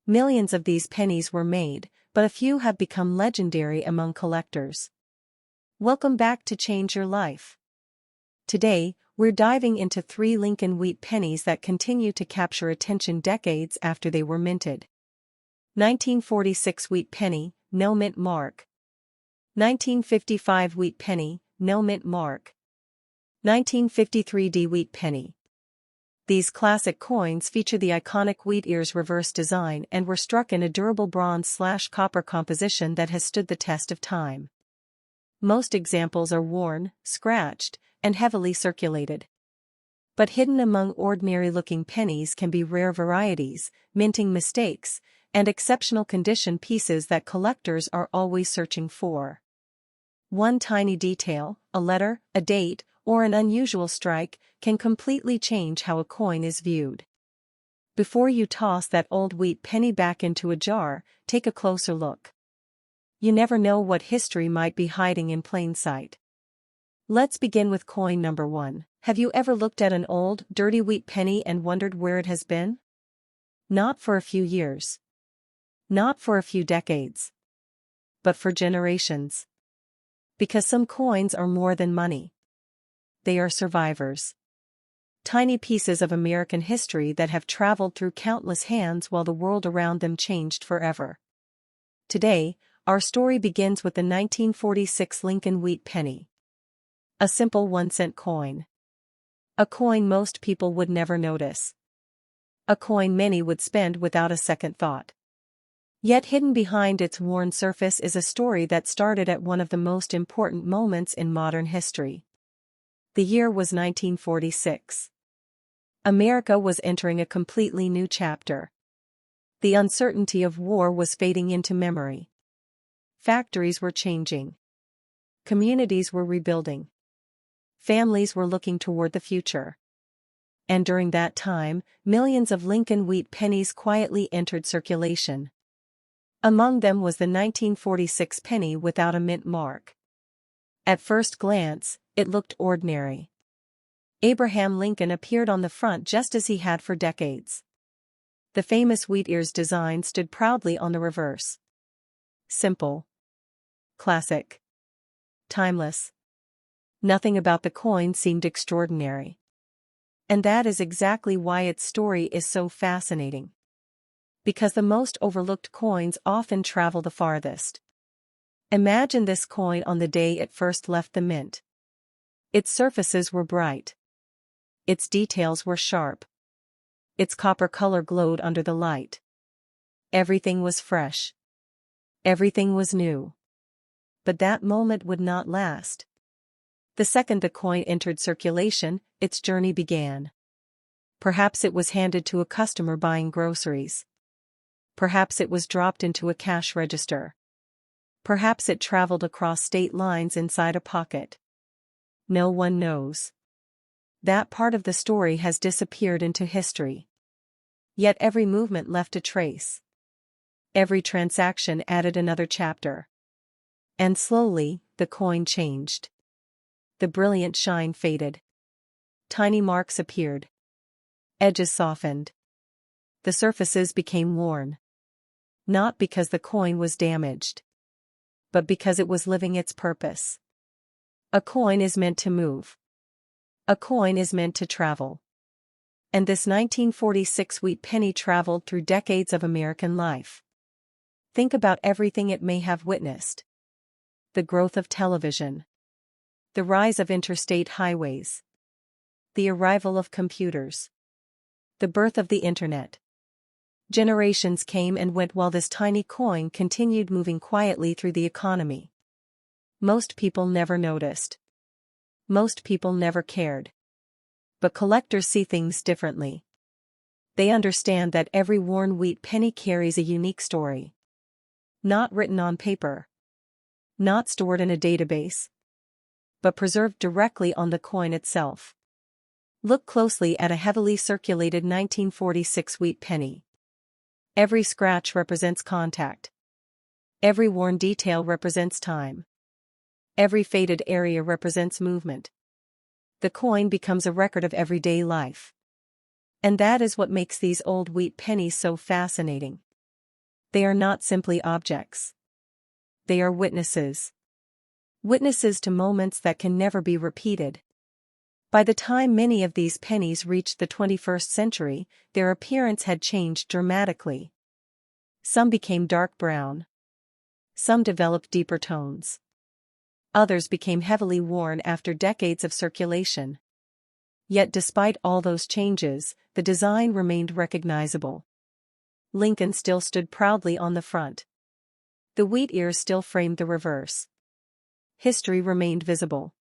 Millions of these pennies were made, but a few have become legendary among collectors. Welcome back to Change Your Life. Today, we're diving into 3 Lincoln wheat pennies that continue to capture attention decades after they were minted. 1946 wheat penny, no mint mark. 1955 wheat penny, no mint mark. 1953 D wheat penny. These classic coins feature the iconic wheat ears reverse design and were struck in a durable bronze/copper composition that has stood the test of time. Most examples are worn, scratched, and heavily circulated. But hidden among ordinary-looking pennies can be rare varieties, minting mistakes, and exceptional condition pieces that collectors are always searching for. One tiny detail, a letter, a date, or an unusual strike, can completely change how a coin is viewed. Before you toss that old wheat penny back into a jar, take a closer look. You never know what history might be hiding in plain sight. Let's begin with coin number 1. Have you ever looked at an old, dirty wheat penny and wondered where it has been? Not for a few years. Not for a few decades. But for generations. Because some coins are more than money. They are survivors. Tiny pieces of American history that have traveled through countless hands while the world around them changed forever. Today, our story begins with the 1946 Lincoln wheat penny. A simple 1-cent coin. A coin most people would never notice. A coin many would spend without a second thought. Yet hidden behind its worn surface is a story that started at one of the most important moments in modern history. The year was 1946. America was entering a completely new chapter. The uncertainty of war was fading into memory. Factories were changing. Communities were rebuilding. Families were looking toward the future. And during that time, millions of Lincoln wheat pennies quietly entered circulation. Among them was the 1946 penny without a mint mark. At first glance, it looked ordinary. Abraham Lincoln appeared on the front just as he had for decades. The famous wheat ears design stood proudly on the reverse. Simple. Classic. Timeless. Nothing about the coin seemed extraordinary. And that is exactly why its story is so fascinating. Because the most overlooked coins often travel the farthest. Imagine this coin on the day it first left the mint. Its surfaces were bright. Its details were sharp. Its copper color glowed under the light. Everything was fresh. Everything was new. But that moment would not last. The second the coin entered circulation, its journey began. Perhaps it was handed to a customer buying groceries. Perhaps it was dropped into a cash register. Perhaps it traveled across state lines inside a pocket. No one knows. That part of the story has disappeared into history. Yet every movement left a trace. Every transaction added another chapter. And slowly, the coin changed. The brilliant shine faded. Tiny marks appeared. Edges softened. The surfaces became worn. Not because the coin was damaged, but because it was living its purpose. A coin is meant to move. A coin is meant to travel. And this 1946 wheat penny traveled through decades of American life. Think about everything it may have witnessed. The growth of television. The rise of interstate highways. The arrival of computers. The birth of the internet. Generations came and went while this tiny coin continued moving quietly through the economy. Most people never noticed. Most people never cared. But collectors see things differently. They understand that every worn wheat penny carries a unique story. Not written on paper. Not stored in a database. But preserved directly on the coin itself. Look closely at a heavily circulated 1946 wheat penny. Every scratch represents contact. Every worn detail represents time. Every faded area represents movement. The coin becomes a record of everyday life. And that is what makes these old wheat pennies so fascinating. They are not simply objects. They are witnesses. Witnesses to moments that can never be repeated. By the time many of these pennies reached the 21st century, their appearance had changed dramatically. Some became dark brown. Some developed deeper tones. Others became heavily worn after decades of circulation. Yet despite all those changes, the design remained recognizable. Lincoln still stood proudly on the front. The wheat ears still framed the reverse. History remained visible.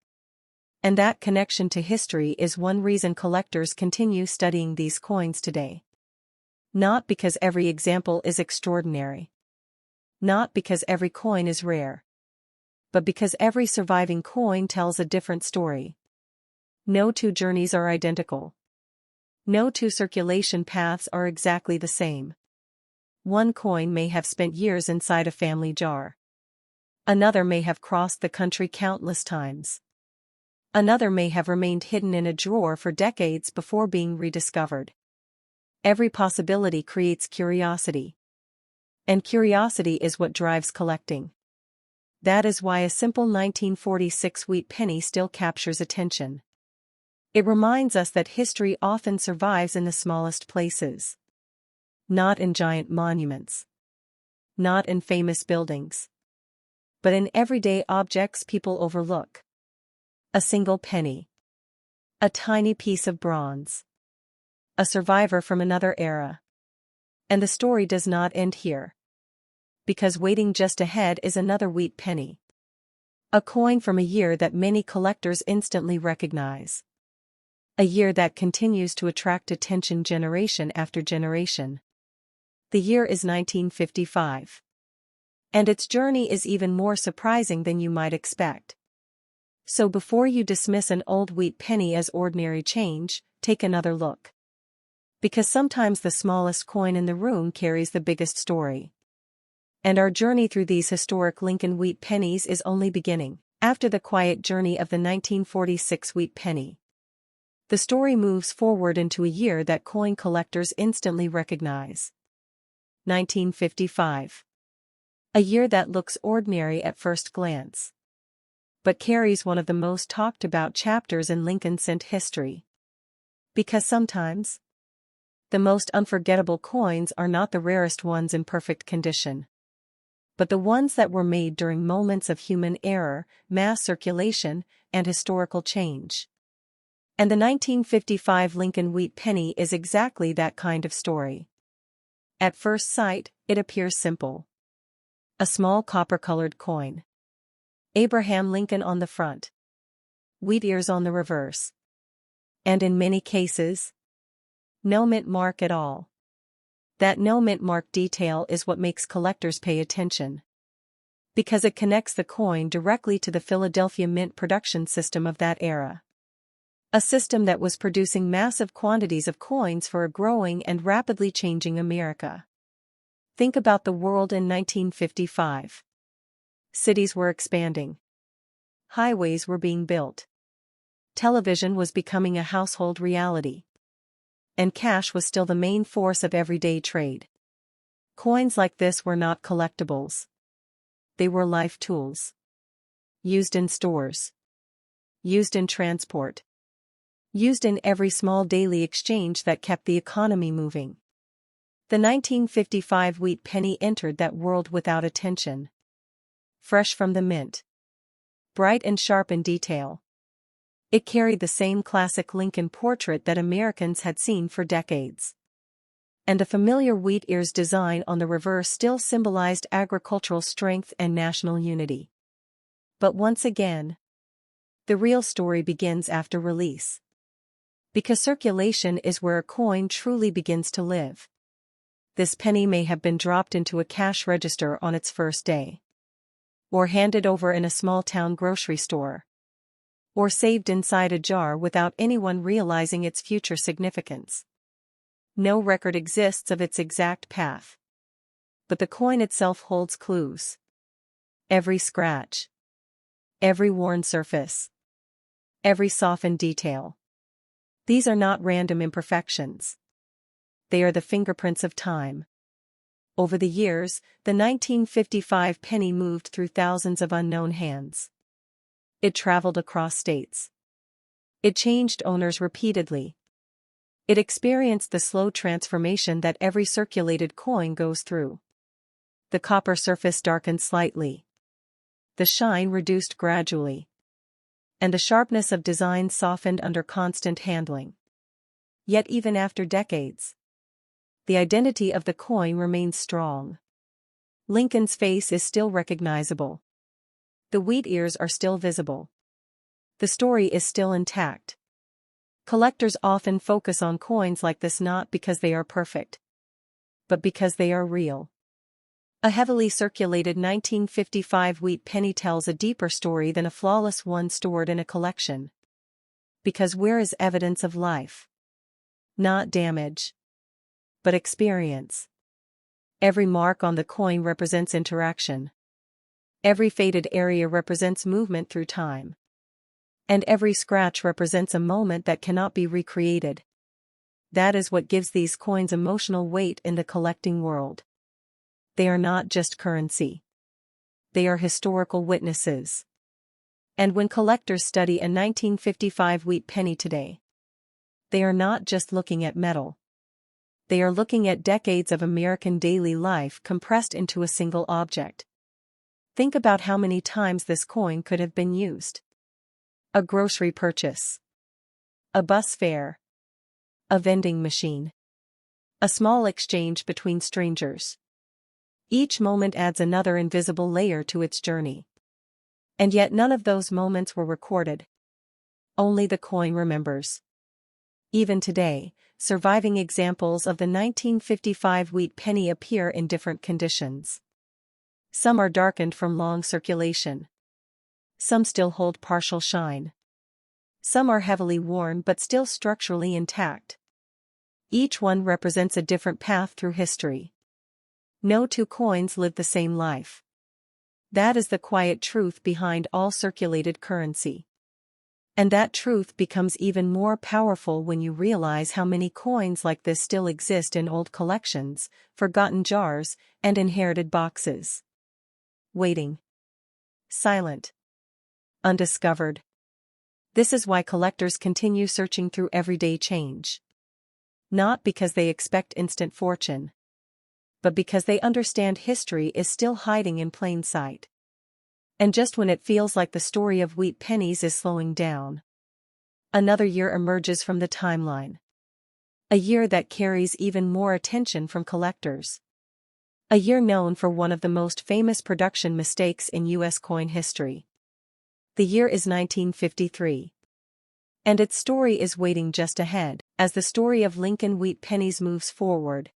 And that connection to history is one reason collectors continue studying these coins today. Not because every example is extraordinary. Not because every coin is rare. But because every surviving coin tells a different story. No two journeys are identical. No two circulation paths are exactly the same. One coin may have spent years inside a family jar. Another may have crossed the country countless times. Another may have remained hidden in a drawer for decades before being rediscovered. Every possibility creates curiosity. And curiosity is what drives collecting. That is why a simple 1946 wheat penny still captures attention. It reminds us that history often survives in the smallest places. Not in giant monuments. Not in famous buildings. But in everyday objects people overlook. A single penny. A tiny piece of bronze. A survivor from another era. And the story does not end here. Because waiting just ahead is another wheat penny. A coin from a year that many collectors instantly recognize. A year that continues to attract attention generation after generation. The year is 1955. And its journey is even more surprising than you might expect. So before you dismiss an old wheat penny as ordinary change, take another look. Because sometimes the smallest coin in the room carries the biggest story. And our journey through these historic Lincoln wheat pennies is only beginning. After the quiet journey of the 1946 wheat penny, the story moves forward into a year that coin collectors instantly recognize. 1955. A year that looks ordinary at first glance, but carries one of the most talked about chapters in Lincoln cent history. Because sometimes, the most unforgettable coins are not the rarest ones in perfect condition, but the ones that were made during moments of human error, mass circulation, and historical change. And the 1955 Lincoln wheat penny is exactly that kind of story. At first sight, it appears simple. A small copper-colored coin. Abraham Lincoln on the front. Wheat ears on the reverse. And in many cases, no mint mark at all. That no mint mark detail is what makes collectors pay attention. Because it connects the coin directly to the Philadelphia mint production system of that era. A system that was producing massive quantities of coins for a growing and rapidly changing America. Think about the world in 1955. Cities were expanding. Highways were being built. Television was becoming a household reality. And cash was still the main force of everyday trade. Coins like this were not collectibles. They were life tools. Used in stores. Used in transport. Used in every small daily exchange that kept the economy moving. The 1955 wheat penny entered that world without attention. Fresh from the mint. Bright and sharp in detail. It carried the same classic Lincoln portrait that Americans had seen for decades. And a familiar wheat ears design on the reverse still symbolized agricultural strength and national unity. But once again, the real story begins after release. Because circulation is where a coin truly begins to live. This penny may have been dropped into a cash register on its first day. Or handed over in a small-town grocery store. Or saved inside a jar without anyone realizing its future significance. No record exists of its exact path. But the coin itself holds clues. Every scratch. Every worn surface. Every softened detail. These are not random imperfections. They are the fingerprints of time. Over the years, the 1955 penny moved through thousands of unknown hands. It traveled across states. It changed owners repeatedly. It experienced the slow transformation that every circulated coin goes through. The copper surface darkened slightly. The shine reduced gradually. And the sharpness of design softened under constant handling. Yet even after decades, the identity of the coin remains strong. Lincoln's face is still recognizable. The wheat ears are still visible. The story is still intact. Collectors often focus on coins like this not because they are perfect, but because they are real. A heavily circulated 1955 wheat penny tells a deeper story than a flawless one stored in a collection. Because where is evidence of life? Not damage, but experience. Every mark on the coin represents interaction. Every faded area represents movement through time. And every scratch represents a moment that cannot be recreated. That is what gives these coins emotional weight in the collecting world. They are not just currency. They are historical witnesses. And when collectors study a 1955 wheat penny today, they are not just looking at metal. They are looking at decades of American daily life compressed into a single object. Think about how many times this coin could have been used. A grocery purchase. A bus fare. A vending machine. A small exchange between strangers. Each moment adds another invisible layer to its journey. And yet none of those moments were recorded. Only the coin remembers. Even today, surviving examples of the 1955 wheat penny appear in different conditions. Some are darkened from long circulation. Some still hold partial shine. Some are heavily worn but still structurally intact. Each one represents a different path through history. No two coins live the same life. That is the quiet truth behind all circulated currency. And that truth becomes even more powerful when you realize how many coins like this still exist in old collections, forgotten jars, and inherited boxes. Waiting. Silent. Undiscovered. This is why collectors continue searching through everyday change. Not because they expect instant fortune, but because they understand history is still hiding in plain sight. And just when it feels like the story of wheat pennies is slowing down, another year emerges from the timeline. A year that carries even more attention from collectors. A year known for one of the most famous production mistakes in U.S. coin history. The year is 1953. And its story is waiting just ahead, as the story of Lincoln wheat pennies moves forward.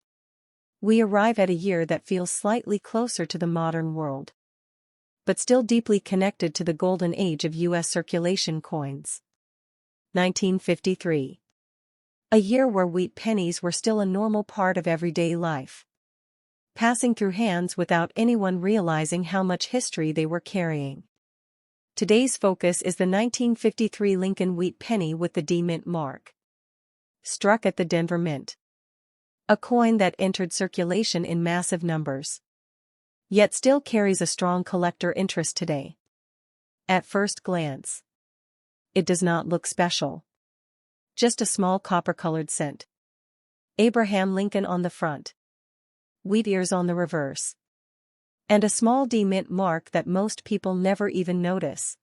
We arrive at a year that feels slightly closer to the modern world, but still deeply connected to the golden age of U.S. circulation coins. 1953. A year where wheat pennies were still a normal part of everyday life, passing through hands without anyone realizing how much history they were carrying. Today's focus is the 1953 Lincoln wheat penny with the D Mint mark. Struck at the Denver Mint. A coin that entered circulation in massive numbers, yet still carries a strong collector interest today. At first glance, it does not look special. Just a small copper-colored cent. Abraham Lincoln on the front. Wheat ears on the reverse. And a small D Mint mark that most people never even notice.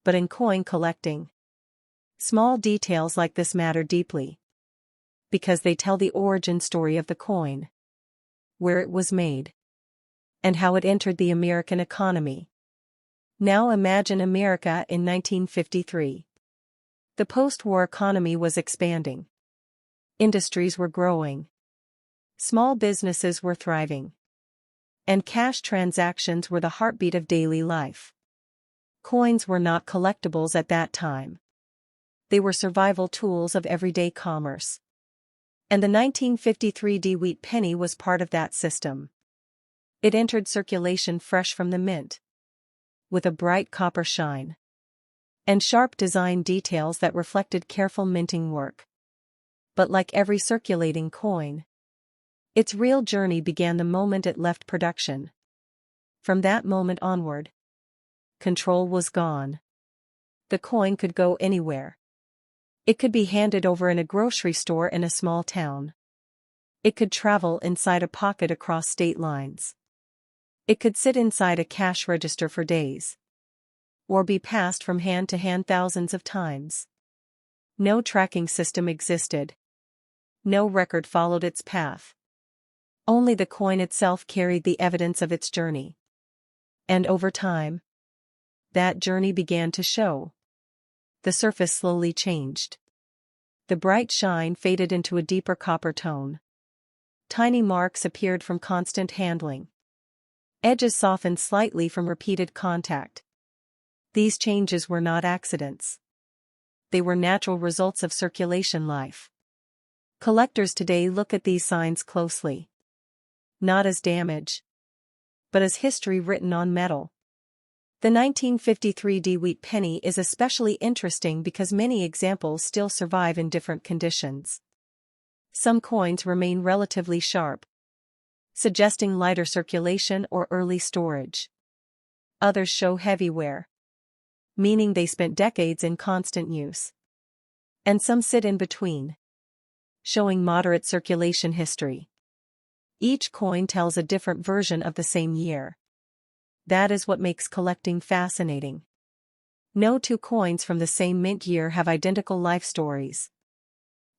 But in coin collecting, small details like this matter deeply. Because they tell the origin story of the coin. Where it was made. And how it entered the American economy. Now imagine America in 1953. The post-war economy was expanding. Industries were growing. Small businesses were thriving. And cash transactions were the heartbeat of daily life. Coins were not collectibles at that time. They were survival tools of everyday commerce. And the 1953 D wheat penny was part of that system. It entered circulation fresh from the mint, with a bright copper shine and sharp design details that reflected careful minting work. But like every circulating coin, Its real journey began the moment it left production. From that moment onward, control was gone. The coin could go anywhere. It could be handed over in a grocery store in a small town. It could travel inside a pocket across state lines. It could sit inside a cash register for days. Or be passed from hand to hand thousands of times. No tracking system existed. No record followed its path. Only the coin itself carried the evidence of its journey. And over time, that journey began to show. The surface slowly changed. The bright shine faded into a deeper copper tone. Tiny marks appeared from constant handling. Edges softened slightly from repeated contact. These changes were not accidents. They were natural results of circulation life. Collectors today look at these signs closely. Not as damage, but as history written on metal. The 1953 DeWitt penny is especially interesting because many examples still survive in different conditions. Some coins remain relatively sharp, suggesting lighter circulation or early storage. Others show heavy wear, meaning they spent decades in constant use. And some sit in between, showing moderate circulation history. Each coin tells a different version of the same year. That is what makes collecting fascinating. No two coins from the same mint year have identical life stories.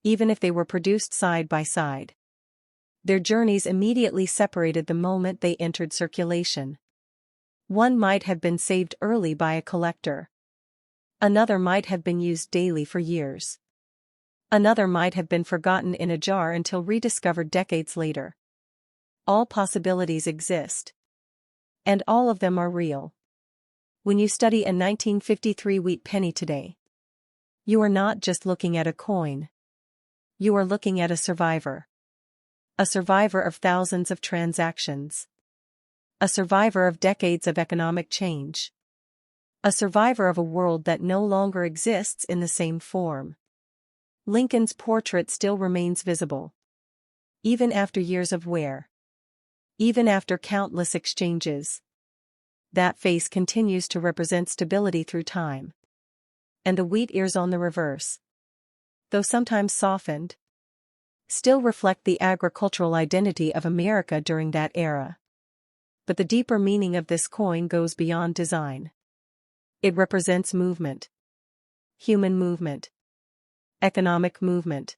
Even if they were produced side by side, their journeys immediately separated the moment they entered circulation. One might have been saved early by a collector. Another might have been used daily for years. Another might have been forgotten in a jar until rediscovered decades later. All possibilities exist. And all of them are real. When you study a 1953 wheat penny today, you are not just looking at a coin. You are looking at a survivor. A survivor of thousands of transactions. A survivor of decades of economic change. A survivor of a world that no longer exists in the same form. Lincoln's portrait still remains visible. Even after years of wear. Even after countless exchanges. That face continues to represent stability through time. And the wheat ears on the reverse, though sometimes softened, still reflect the agricultural identity of America during that era. But the deeper meaning of this coin goes beyond design. It represents movement. Human movement. Economic movement.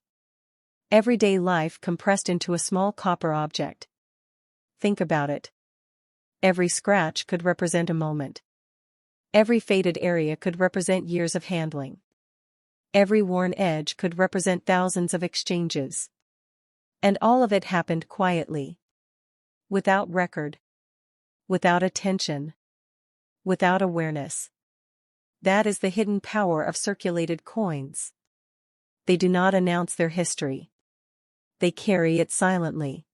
Everyday life compressed into a small copper object. Think about it. Every scratch could represent a moment. Every faded area could represent years of handling. Every worn edge could represent thousands of exchanges. And all of it happened quietly. Without record. Without attention. Without awareness. That is the hidden power of circulated coins. They do not announce their history. They carry it silently.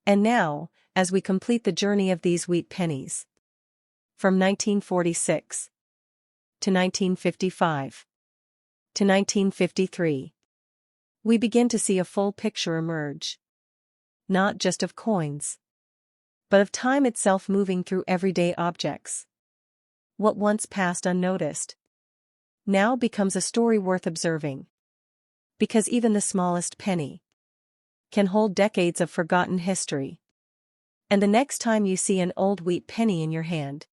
And now, as we complete the journey of these wheat pennies, from 1946 to 1955 to 1953, we begin to see a full picture emerge. Not just of coins, but of time itself moving through everyday objects. What once passed unnoticed now becomes a story worth observing. Because even the smallest penny can hold decades of forgotten history. And the next time you see an old wheat penny in your hand,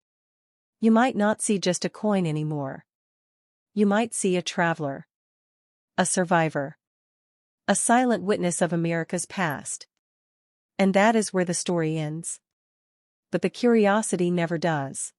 you might not see just a coin anymore. You might see a traveler. A survivor. A silent witness of America's past. And that is where the story ends. But the curiosity never does.